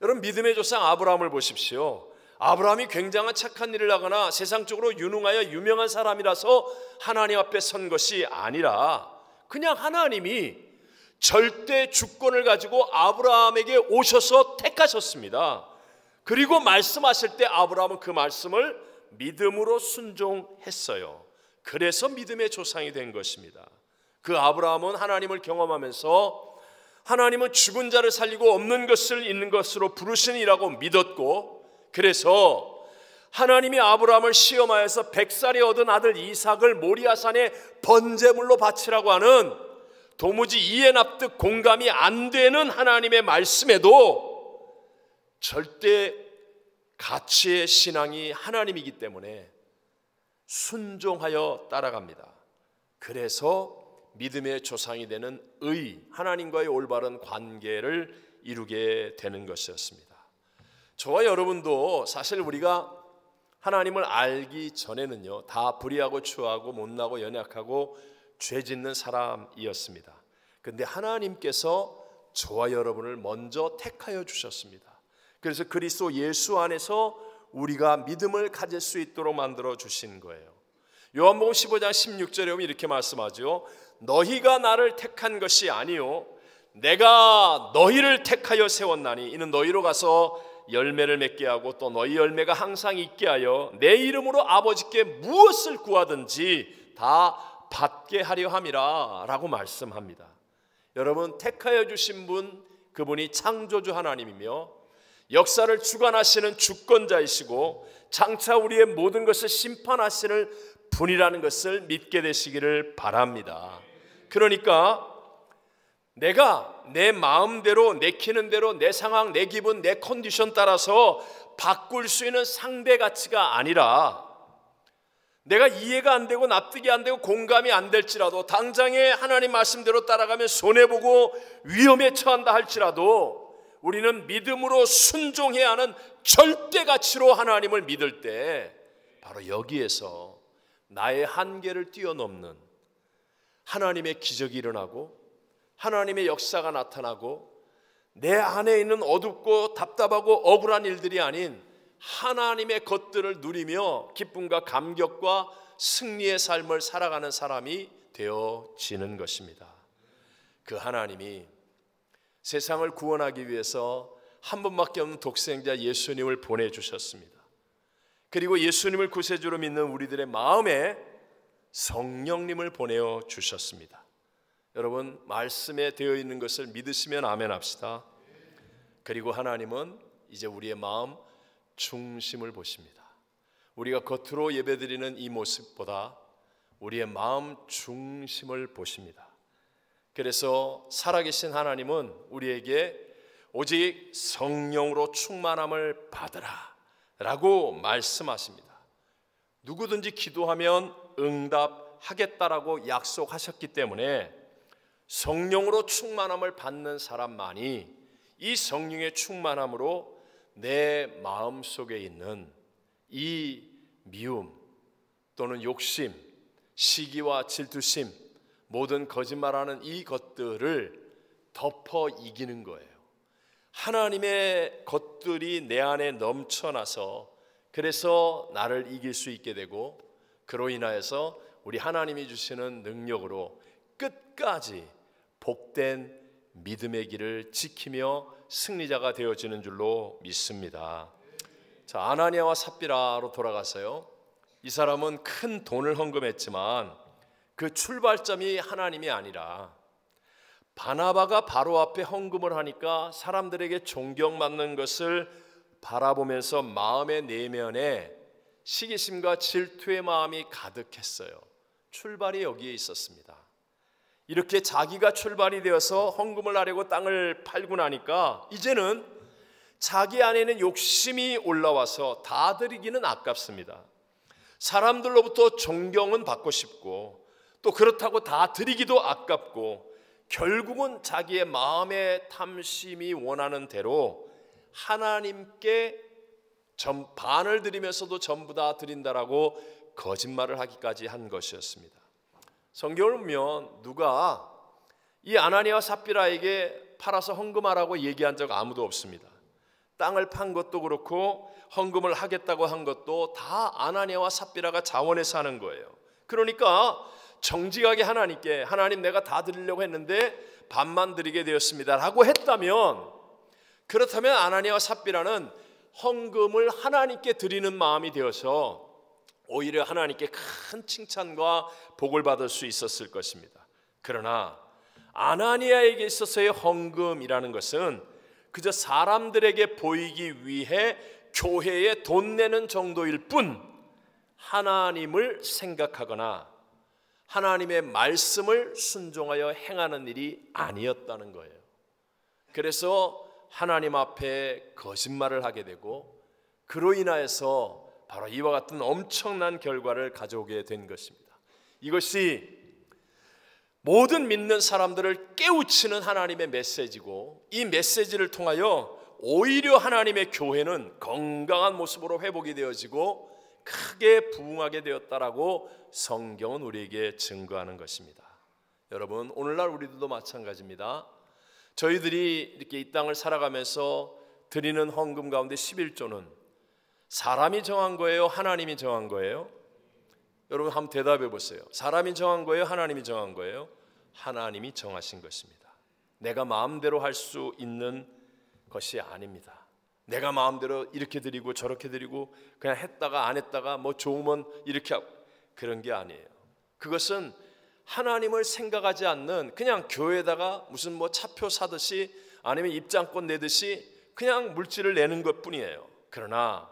여러분, 믿음의 조상 아브라함을 보십시오. 아브라함이 굉장한 착한 일을 하거나 세상적으로 유능하여 유명한 사람이라서 하나님 앞에 선 것이 아니라 그냥 하나님이 절대 주권을 가지고 아브라함에게 오셔서 택하셨습니다. 그리고 말씀하실 때 아브라함은 그 말씀을 믿음으로 순종했어요. 그래서 믿음의 조상이 된 것입니다. 그 아브라함은 하나님을 경험하면서 하나님은 죽은 자를 살리고 없는 것을 있는 것으로 부르시니라고 믿었고, 그래서 하나님이 아브라함을 시험하여서 100살에 얻은 아들 이삭을 모리아산에 번제물로 바치라고 하는 도무지 이해 납득 공감이 안 되는 하나님의 말씀에도 절대 가치의 신앙이 하나님이기 때문에 순종하여 따라갑니다. 그래서 믿음의 조상이 되는 하나님과의 올바른 관계를 이루게 되는 것이었습니다. 저와 여러분도 사실 우리가 하나님을 알기 전에는요, 다 불의하고 추하고 못나고 연약하고 죄 짓는 사람이었습니다. 그런데 하나님께서 저와 여러분을 먼저 택하여 주셨습니다. 그래서 그리스도 예수 안에서 우리가 믿음을 가질 수 있도록 만들어 주신 거예요. 요한복음 15장 16절에 보면 이렇게 말씀하죠. 너희가 나를 택한 것이 아니요 내가 너희를 택하여 세웠나니 이는 너희로 가서 열매를 맺게 하고 또 너희 열매가 항상 있게 하여 내 이름으로 아버지께 무엇을 구하든지 다 받게 하려 함이라 라고 말씀합니다. 여러분, 택하여 주신 분, 그분이 창조주 하나님이며 역사를 주관하시는 주권자이시고 장차 우리의 모든 것을 심판하시는 분이라는 것을 믿게 되시기를 바랍니다. 그러니까 내가 내 마음대로 내키는 대로 내 상황, 내 기분, 내 컨디션 따라서 바꿀 수 있는 상대 가치가 아니라 내가 이해가 안 되고 납득이 안 되고 공감이 안 될지라도 당장에 하나님 말씀대로 따라가면 손해보고 위험에 처한다 할지라도 우리는 믿음으로 순종해야 하는 절대 가치로 하나님을 믿을 때 바로 여기에서 나의 한계를 뛰어넘는 하나님의 기적이 일어나고 하나님의 역사가 나타나고 내 안에 있는 어둡고 답답하고 억울한 일들이 아닌 하나님의 것들을 누리며 기쁨과 감격과 승리의 삶을 살아가는 사람이 되어지는 것입니다. 그 하나님이 세상을 구원하기 위해서 한 분밖에 없는 독생자 예수님을 보내주셨습니다. 그리고 예수님을 구세주로 믿는 우리들의 마음에 성령님을 보내어 주셨습니다. 여러분, 말씀에 되어 있는 것을 믿으시면 아멘 합시다. 그리고 하나님은 이제 우리의 마음 중심을 보십니다. 우리가 겉으로 예배드리는 이 모습보다 우리의 마음 중심을 보십니다. 그래서 살아계신 하나님은 우리에게 오직 성령으로 충만함을 받으라 라고 말씀하십니다. 누구든지 기도하면 응답하겠다라고 약속하셨기 때문에 성령으로 충만함을 받는 사람만이 이 성령의 충만함으로 내 마음속에 있는 이 미움 또는 욕심, 시기와 질투심, 모든 거짓말하는 이 것들을 덮어 이기는 거예요. 하나님의 것들이 내 안에 넘쳐나서 그래서 나를 이길 수 있게 되고 그로 인하여서 우리 하나님이 주시는 능력으로 끝까지 복된 믿음의 길을 지키며 승리자가 되어지는 줄로 믿습니다. 자, 아나니아와 삽비라로 돌아가서요. 이 사람은 큰 돈을 헌금했지만 그 출발점이 하나님이 아니라 바나바가 바로 앞에 헌금을 하니까 사람들에게 존경받는 것을 바라보면서 마음의 내면에 시기심과 질투의 마음이 가득했어요. 출발이 여기에 있었습니다. 이렇게 자기가 출발이 되어서 헌금을 하려고 땅을 팔고 나니까 이제는 자기 안에는 욕심이 올라와서 다 드리기는 아깝습니다. 사람들로부터 존경은 받고 싶고 또 그렇다고 다 드리기도 아깝고 결국은 자기의 마음의 탐심이 원하는 대로 하나님께 반을 드리면서도 전부 다 드린다라고 거짓말을 하기까지 한 것이었습니다. 성경을 보면 누가 이 아나니아와 삽비라에게 팔아서 헌금하라고 얘기한 적 아무도 없습니다. 땅을 판 것도 그렇고 헌금을 하겠다고 한 것도 다 아나니아와 삽비라가 자원해서 하는 거예요. 그러니까 정직하게 하나님께 하나님 내가 다 드리려고 했는데 반만 드리게 되었습니다 라고 했다면, 그렇다면 아나니아와 삽비라는 헌금을 하나님께 드리는 마음이 되어서 오히려 하나님께 큰 칭찬과 복을 받을 수 있었을 것입니다. 그러나 아나니아에게 있어서의 헌금이라는 것은 그저 사람들에게 보이기 위해 교회에 돈 내는 정도일 뿐, 하나님을 생각하거나 하나님의 말씀을 순종하여 행하는 일이 아니었다는 거예요. 그래서 하나님 앞에 거짓말을 하게 되고 그로 인하여서 바로 이와 같은 엄청난 결과를 가져오게 된 것입니다. 이것이 모든 믿는 사람들을 깨우치는 하나님의 메시지고, 이 메시지를 통하여 오히려 하나님의 교회는 건강한 모습으로 회복이 되어지고 크게 부흥하게 되었다라고 성경은 우리에게 증거하는 것입니다. 여러분, 오늘날 우리들도 마찬가지입니다. 저희들이 이렇게 이 땅을 살아가면서 드리는 헌금 가운데 11조는 사람이 정한 거예요? 하나님이 정한 거예요? 여러분 한번 대답해 보세요. 사람이 정한 거예요? 하나님이 정한 거예요? 하나님이 정하신 것입니다. 내가 마음대로 할 수 있는 것이 아닙니다. 내가 마음대로 이렇게 드리고 저렇게 드리고 그냥 했다가 안 했다가 뭐 좋으면 이렇게 하고 그런 게 아니에요. 그것은 하나님을 생각하지 않는 그냥 교회에다가 무슨 뭐 차표 사듯이 아니면 입장권 내듯이 그냥 물질을 내는 것뿐이에요. 그러나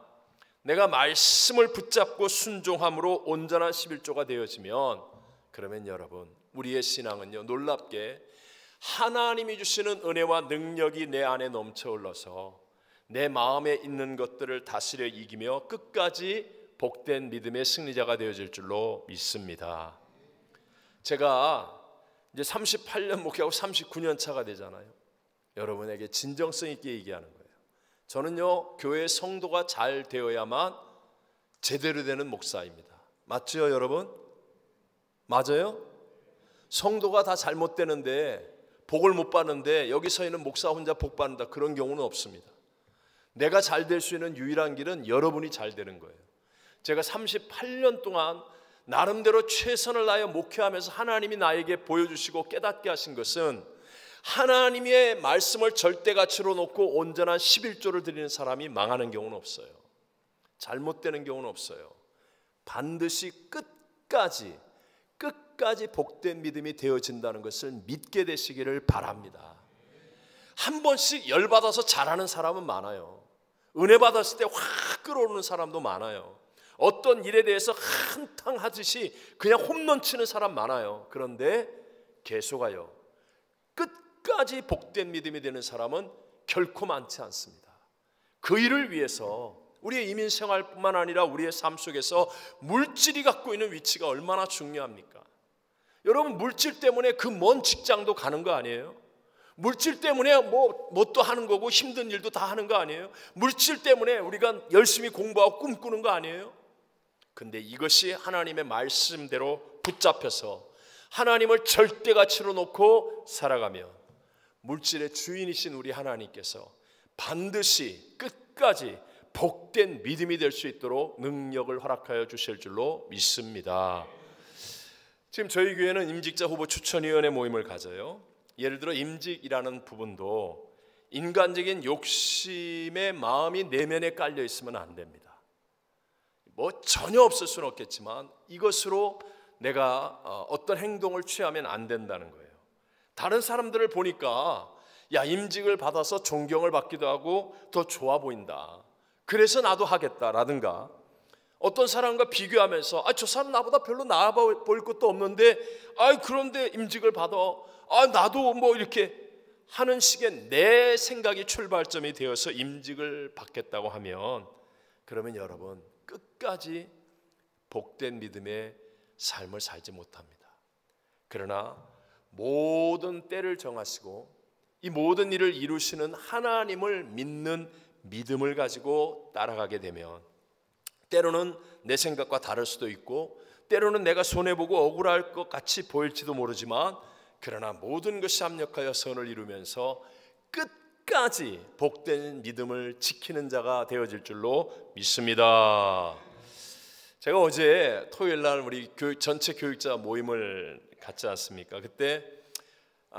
내가 말씀을 붙잡고 순종함으로 온전한 11조가 되어지면, 그러면 여러분 우리의 신앙은요 놀랍게 하나님이 주시는 은혜와 능력이 내 안에 넘쳐 흘러서 내 마음에 있는 것들을 다스려 이기며 끝까지 복된 믿음의 승리자가 되어질 줄로 믿습니다. 제가 이제 38년 목회하고 39년 차가 되잖아요. 여러분에게 진정성 있게 얘기하는 거예요. 저는요 교회 성도가 잘 되어야만 제대로 되는 목사입니다. 맞죠 여러분? 맞아요? 성도가 다 잘못되는데 복을 못 받는데 여기 서 있는 목사 혼자 복 받는다, 그런 경우는 없습니다. 내가 잘 될 수 있는 유일한 길은 여러분이 잘 되는 거예요. 제가 38년 동안 나름대로 최선을 다하여 목회하면서 하나님이 나에게 보여주시고 깨닫게 하신 것은, 하나님의 말씀을 절대가치로 놓고 온전한 11조를 드리는 사람이 망하는 경우는 없어요. 잘못되는 경우는 없어요. 반드시 끝까지 복된 믿음이 되어진다는 것을 믿게 되시기를 바랍니다. 한 번씩 열받아서 잘하는 사람은 많아요. 은혜 받았을 때 확 끌어오르는 사람도 많아요. 어떤 일에 대해서 한탕하듯이 그냥 홈런 치는 사람 많아요. 그런데 계속하여 끝까지 복된 믿음이 되는 사람은 결코 많지 않습니다. 그 일을 위해서 우리의 이민생활뿐만 아니라 우리의 삶 속에서 물질이 갖고 있는 위치가 얼마나 중요합니까? 여러분 물질 때문에 그 먼 직장도 가는 거 아니에요? 물질 때문에 뭣도 하는 거고 힘든 일도 다 하는 거 아니에요? 물질 때문에 우리가 열심히 공부하고 꿈꾸는 거 아니에요? 근데 이것이 하나님의 말씀대로 붙잡혀서 하나님을 절대가치로 놓고 살아가면 물질의 주인이신 우리 하나님께서 반드시 끝까지 복된 믿음이 될 수 있도록 능력을 허락하여 주실 줄로 믿습니다. 지금 저희 교회는 임직자 후보 추천위원회 모임을 가져요. 예를 들어 임직이라는 부분도 인간적인 욕심의 마음이 내면에 깔려 있으면 안 됩니다. 뭐 전혀 없을 수는 없겠지만 이것으로 내가 어떤 행동을 취하면 안 된다는 거예요. 다른 사람들을 보니까 야 임직을 받아서 존경을 받기도 하고 더 좋아 보인다, 그래서 나도 하겠다라든가, 어떤 사람과 비교하면서 저 사람 나보다 별로 나아 보일 것도 없는데 그런데 임직을 받아, 나도 뭐 이렇게 하는 식의 내 생각이 출발점이 되어서 임직을 받겠다고 하면, 그러면 여러분 끝까지 복된 믿음의 삶을 살지 못합니다. 그러나 모든 때를 정하시고 이 모든 일을 이루시는 하나님을 믿는 믿음을 가지고 따라가게 되면 때로는 내 생각과 다를 수도 있고 때로는 내가 손해보고 억울할 것 같이 보일지도 모르지만 그러나 모든 것이 합력하여 선을 이루면서 끝까지 복된 믿음을 지키는 자가 되어질 줄로 믿습니다. 제가 어제 토요일 날 우리 전체 교육자 모임을 갖지 않습니까? 그때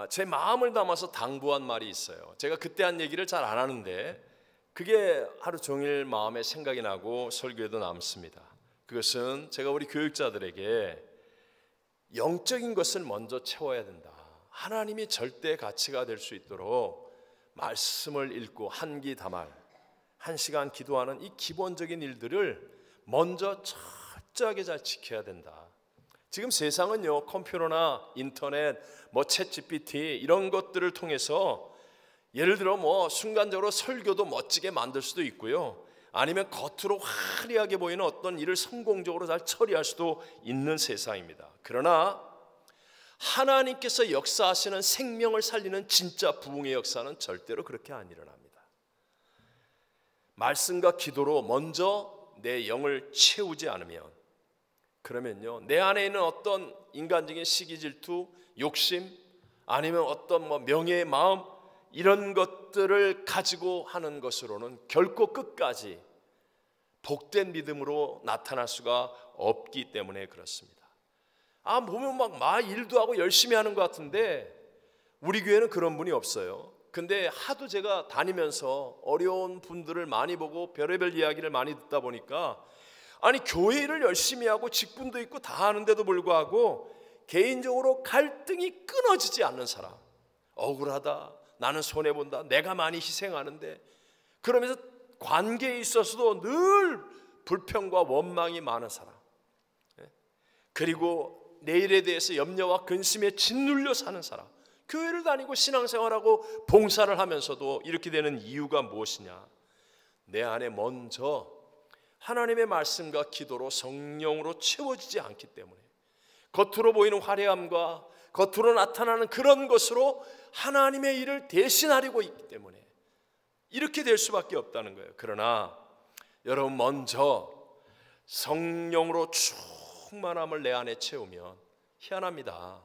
제 마음을 담아서 당부한 말이 있어요. 제가 그때 한 얘기를 잘 안 하는데 그게 하루 종일 마음에 생각이 나고 설교에도 남습니다. 그것은 제가 우리 교육자들에게 영적인 것을 먼저 채워야 된다. 하나님이 절대 가치가 될 수 있도록 말씀을 읽고 한기다말 1시간 기도하는 이 기본적인 일들을 먼저 철저하게 잘 지켜야 된다. 지금 세상은요, 컴퓨터나 인터넷, 챗 GPT 이런 것들을 통해서 예를 들어 순간적으로 설교도 멋지게 만들 수도 있고요, 아니면 겉으로 화려하게 보이는 어떤 일을 성공적으로 잘 처리할 수도 있는 세상입니다. 그러나 하나님께서 역사하시는 생명을 살리는 진짜 부흥의 역사는 절대로 그렇게 안 일어납니다. 말씀과 기도로 먼저 내 영을 채우지 않으면, 그러면요, 내 안에 있는 어떤 인간적인 시기 질투, 욕심, 아니면 어떤 명예의 마음, 이런 것들을 가지고 하는 것으로는 결코 끝까지 복된 믿음으로 나타날 수가 없기 때문에 그렇습니다. 보면 일도 하고 열심히 하는 것 같은데 우리 교회는 그런 분이 없어요. 근데 하도 제가 다니면서 어려운 분들을 많이 보고 별의별 이야기를 많이 듣다 보니까 교회 일을 열심히 하고 직분도 있고 다 하는데도 불구하고 개인적으로 갈등이 끊어지지 않는 사람, 억울하다, 나는 손해본다, 내가 많이 희생하는데, 그러면서 관계에 있어서도 늘 불평과 원망이 많은 사람, 그리고 내일에 대해서 염려와 근심에 짓눌려 사는 사람, 교회를 다니고 신앙생활하고 봉사를 하면서도 이렇게 되는 이유가 무엇이냐? 내 안에 먼저 하나님의 말씀과 기도로 성령으로 채워지지 않기 때문에, 겉으로 보이는 화려함과 겉으로 나타나는 그런 것으로 하나님의 일을 대신하려고 있기 때문에 이렇게 될 수밖에 없다는 거예요. 그러나 여러분, 먼저 성령으로 충만함을 내 안에 채우면 희한합니다.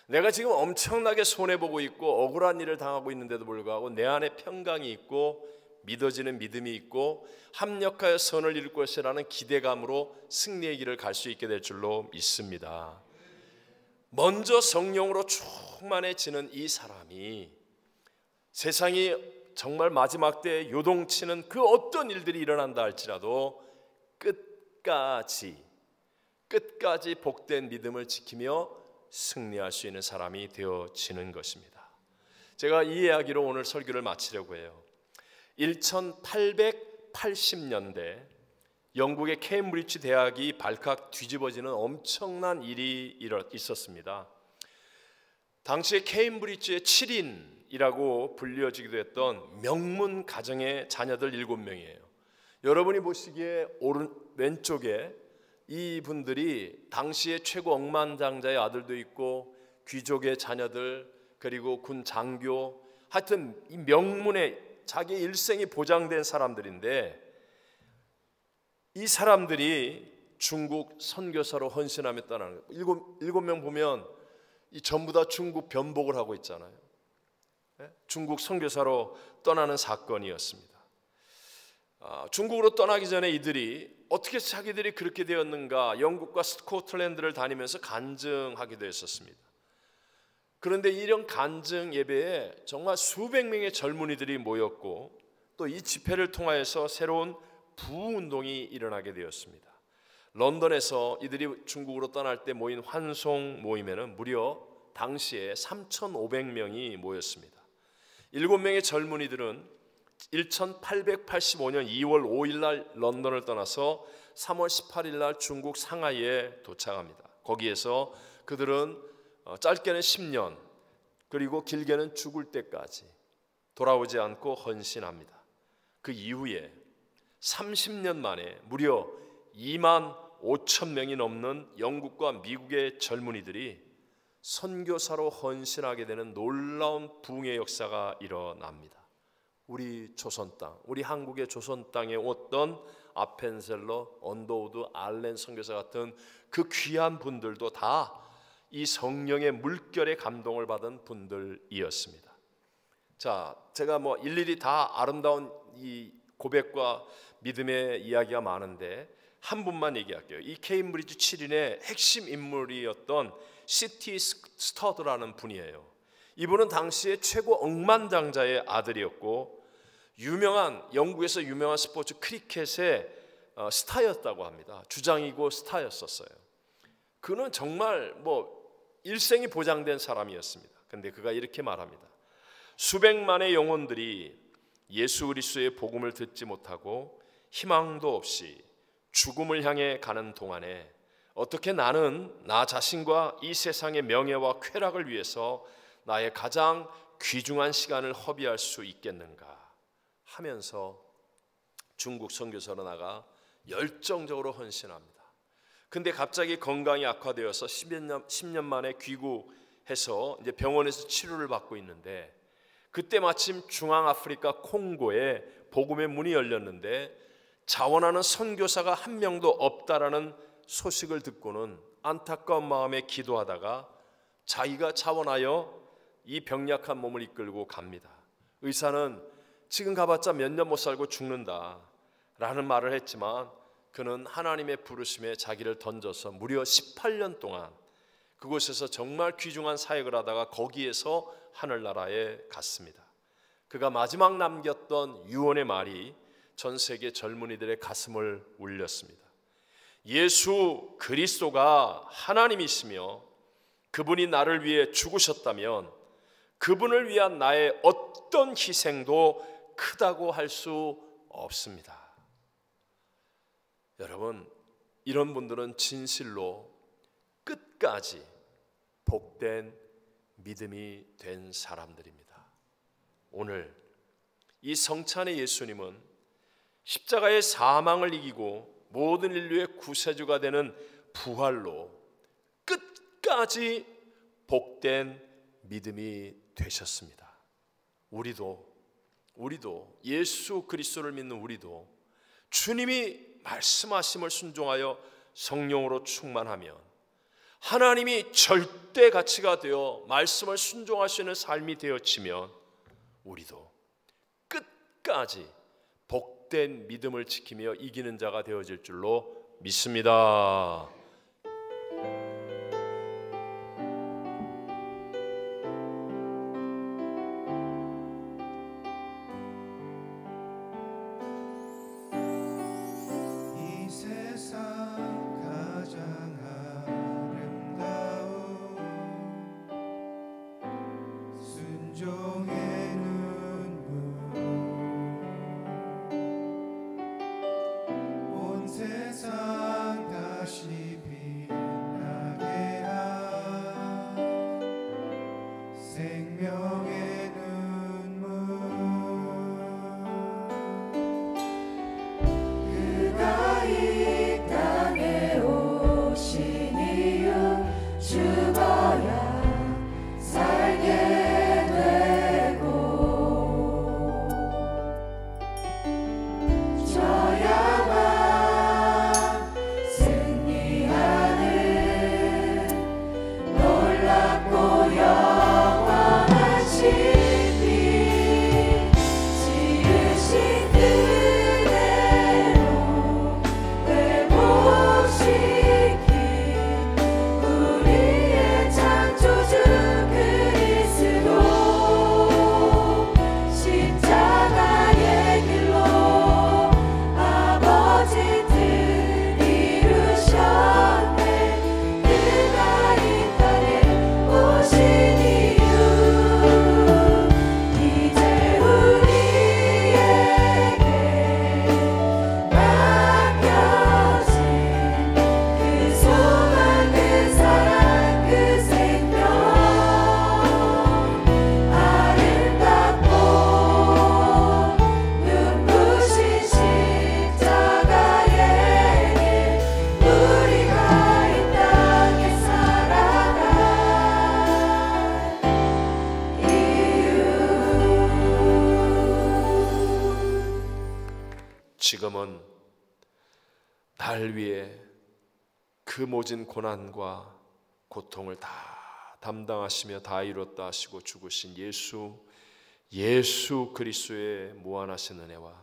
내가 지금 엄청나게 손해보고 있고 억울한 일을 당하고 있는데도 불구하고 내 안에 평강이 있고 믿어지는 믿음이 있고 합력하여 선을 이룰 것이라는 기대감으로 승리의 길을 갈 수 있게 될 줄로 믿습니다. 먼저 성령으로 충만해지는 이 사람이 세상이 정말 마지막 때에 요동치는 그 어떤 일들이 일어난다 할지라도 끝까지 복된 믿음을 지키며 승리할 수 있는 사람이 되어지는 것입니다. 제가 이 이야기로 오늘 설교를 마치려고 해요. 1880년대 영국의 케임브리지 대학이 발칵 뒤집어지는 엄청난 일이 있었습니다. 당시에 케임브리지의 7인이라고 불려지기도 했던 명문 가정의 자녀들 7명이에요. 여러분이 보시기에 왼쪽에 이분들이 당시에 최고 억만장자의 아들도 있고 귀족의 자녀들, 그리고 군 장교, 하여튼 이 명문의 자기 일생이 보장된 사람들인데, 이 사람들이 중국 선교사로 헌신하며 떠나는 거예요. 7명 보면 전부 다 중국 변복을 하고 있잖아요. 중국 선교사로 떠나는 사건이었습니다. 중국으로 떠나기 전에 이들이 어떻게 자기들이 그렇게 되었는가 영국과 스코틀랜드를 다니면서 간증하기도 했었습니다. 그런데 이런 간증 예배에 정말 수백 명의 젊은이들이 모였고, 또 이 집회를 통하여서 새로운 부흥운동이 일어나게 되었습니다. 런던에서 이들이 중국으로 떠날 때 모인 환송 모임에는 무려 당시에 3,500명이 모였습니다. 7명의 젊은이들은 1885년 2월 5일 날 런던을 떠나서 3월 18일 날 중국 상하이에 도착합니다. 거기에서 그들은 짧게는 10년, 그리고 길게는 죽을 때까지 돌아오지 않고 헌신합니다. 그 이후에 30년 만에 무려 2만 5천 명이 넘는 영국과 미국의 젊은이들이 선교사로 헌신하게 되는 놀라운 부흥의 역사가 일어납니다. 우리 조선 땅, 우리 한국의 조선 땅에 왔던 아펜셀러, 언더우드, 알렌 선교사 같은 그 귀한 분들도 다 이 성령의 물결에 감동을 받은 분들이었습니다. 자, 제가 뭐 일일이 다 아름다운 이 고백과 믿음의 이야기가 많은데 한 분만 얘기할게요. 이 케임브리지 7인의 핵심 인물이었던 C.T. 스터드라는 분이에요. 이분은 당시에 최고 억만장자의 아들이었고 영국에서 유명한 스포츠 크리켓의 스타였다고 합니다. 주장이고 스타였었어요. 그는 정말 뭐 일생이 보장된 사람이었습니다. 근데 그가 이렇게 말합니다. 수백만의 영혼들이 예수 그리스도의 복음을 듣지 못하고 희망도 없이 죽음을 향해 가는 동안에 어떻게 나는 나 자신과 이 세상의 명예와 쾌락을 위해서 나의 가장 귀중한 시간을 허비할 수 있겠는가 하면서 중국 선교사로 나가 열정적으로 헌신합니다. 근데 갑자기 건강이 악화되어서 10년 만에 귀국해서 이제 병원에서 치료를 받고 있는데 그때 마침 중앙아프리카 콩고에 복음의 문이 열렸는데 자원하는 선교사가 한 명도 없다라는 소식을 듣고는 안타까운 마음에 기도하다가 자기가 자원하여 이 병약한 몸을 이끌고 갑니다. 의사는 지금 가봤자 몇 년 못 살고 죽는다라는 말을 했지만 그는 하나님의 부르심에 자기를 던져서 무려 18년 동안 그곳에서 정말 귀중한 사역을 하다가 거기에서 하늘나라에 갔습니다. 그가 마지막 남겼던 유언의 말이 전 세계 젊은이들의 가슴을 울렸습니다. 예수 그리스도가 하나님이시며 그분이 나를 위해 죽으셨다면 그분을 위한 나의 어떤 희생도 크다고 할 수 없습니다. 여러분, 이런 분들은 진실로 끝까지 복된 믿음이 된 사람들입니다. 오늘 이 성찬의 예수님은 십자가의 사망을 이기고 모든 인류의 구세주가 되는 부활로 끝까지 복된 믿음이 되셨습니다. 우리도 예수 그리스도를 믿는 우리도 주님이 말씀하심을 순종하여 성령으로 충만하면 하나님이 절대 가치가 되어 말씀을 순종할 수 있는 삶이 되어지면 우리도 끝까지 복된 믿음을 지키며 이기는 자가 되어질 줄로 믿습니다. 세상 다시 지금은 날 위해 그 모진 고난과 고통을 다 담당하시며 다 이뤘다 하시고 죽으신 예수 그리스도의 무한하신 은혜와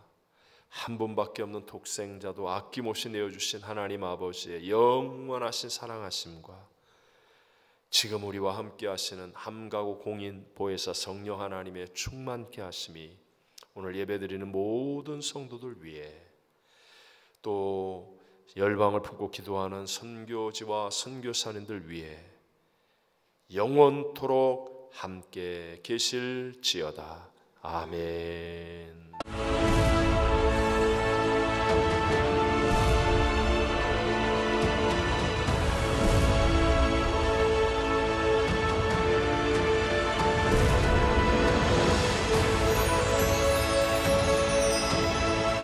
한 분밖에 없는 독생자도 아낌없이 내어주신 하나님 아버지의 영원하신 사랑하심과 지금 우리와 함께 하시는 함가고 공인 보혜사 성령 하나님의 충만케 하심이 오늘 예배드리는 모든 성도들 위해 또 열방을 품고 기도하는 선교지와 선교사님들 위해 영원토록 함께 계실지어다. 아멘.